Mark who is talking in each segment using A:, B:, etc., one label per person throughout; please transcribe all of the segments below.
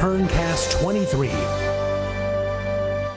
A: Kerncast 23.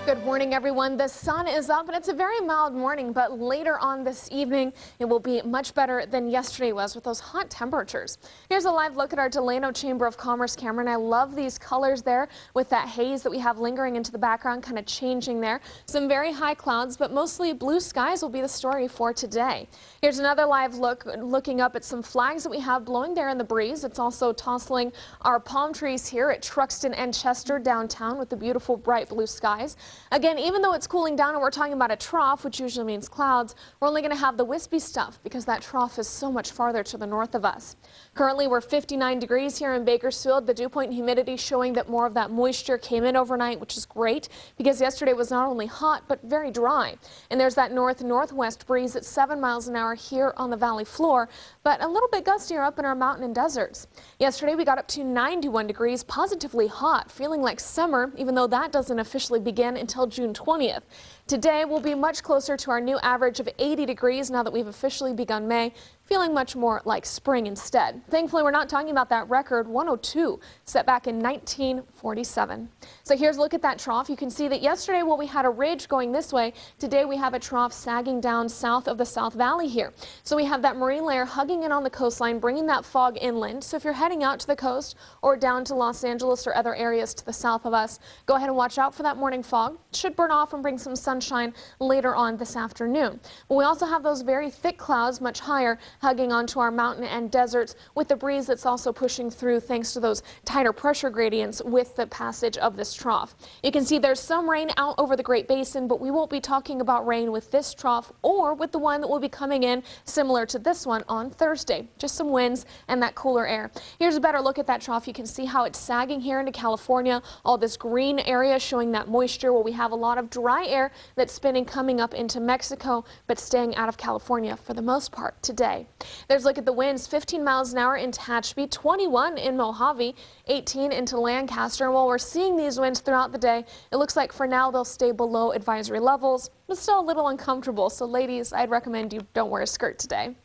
B: Good morning, everyone. The sun is up and it's a very mild morning, but later on this evening, it will be much better than yesterday was with those hot temperatures. Here's a live look at our Delano Chamber of Commerce camera, and I love these colors there with that haze that we have lingering into the background, kind of changing there. Some very high clouds, but mostly blue skies will be the story for today. Here's another live look, looking up at some flags that we have blowing there in the breeze. It's also tossing our palm trees here at Truxton and Chester downtown with the beautiful bright blue skies. Again, even though it's cooling down and we're talking about a trough, which usually means clouds, we're only going to have the wispy stuff because that trough is so much farther to the north of us. Currently, we're 59 degrees here in Bakersfield. The dew point humidity showing that more of that moisture came in overnight, which is great because yesterday was not only hot but very dry. And there's that north-northwest breeze at 7 miles an hour here on the valley floor, but a little bit gustier up in our mountain and deserts. Yesterday, we got up to 91 degrees, positively hot, feeling like summer, even though that doesn't officially begin until June 20th. Today will be much closer to our new average of 80 degrees now that we've officially begun May, feeling much more like spring instead. Thankfully, we're not talking about that record 102 set back in 1947. So here's a look at that trough. You can see that yesterday, while we had a ridge going this way, today we have a trough sagging down south of the South Valley here. So we have that marine layer hugging in on the coastline, bringing that fog inland. So if you're heading out to the coast or down to Los Angeles or other areas to the south of us, go ahead and watch out for that morning fog. It should burn off and bring some sunshine later on this afternoon. But we also have those very thick clouds much higher hugging onto our mountain and deserts with the breeze that's also pushing through thanks to those tighter pressure gradients with the passage of this trough. You can see there's some rain out over the Great Basin, but we won't be talking about rain with this trough or with the one that will be coming in similar to this one on Thursday. Just some winds and that cooler air. Here's a better look at that trough. You can see how it's sagging here into California. All this green area showing that moisture where we have a lot of dry air that's spinning coming up into Mexico, but staying out of California for the most part today. There's a look at the winds, 15 miles an hour in Tehachapi, 21 in Mojave, 18 into Lancaster. And while we're seeing these winds throughout the day, it looks like for now they'll stay below advisory levels, but still a little uncomfortable. So ladies, I'd recommend you don't wear a skirt today.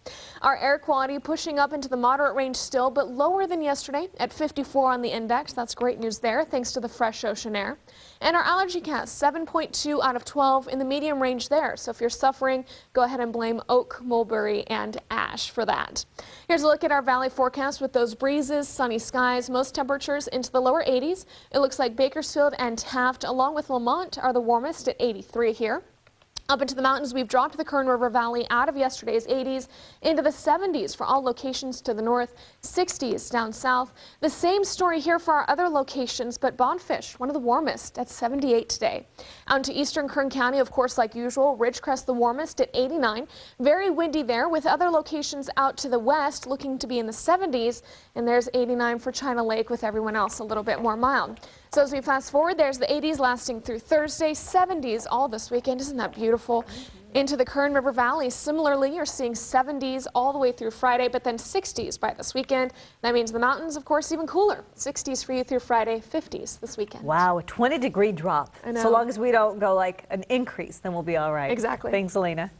B: Our air quality pushing up into the moderate range still, but lower than yesterday at 54 on the index. That's great news there, thanks to the fresh ocean air. And our allergy cast, 7.2 out of 12 in the medium range there. So if you're suffering, go ahead and blame oak, mulberry, and ash for that. Here's a look at our valley forecast with those breezes, sunny skies, most temperatures into the lower 80s. It looks like Bakersfield and Taft, along with Lamont, are the warmest at 83 here. Up into the mountains, we've dropped the Kern River Valley out of yesterday's 80s into the 70s for all locations to the north, 60s down south. The same story here for our other locations, but Bonfish, one of the warmest at 78 today. Out into eastern Kern County, of course, like usual, Ridgecrest the warmest at 89. Very windy there, with other locations out to the west looking to be in the 70s. And there's 89 for China Lake, with everyone else a little bit more mild. So as we fast forward, there's the 80s lasting through Thursday, 70s all this weekend. Isn't that beautiful? Into the Kern River Valley, similarly, you're seeing 70s all the way through Friday, but then 60s by this weekend. That means the mountains, of course, even cooler. 60s for you through Friday, 50s this weekend.
C: Wow, a 20-degree drop.
B: I know.
C: So long as we don't go like an increase, then we'll be all right.
B: Exactly.
C: Thanks, Elena.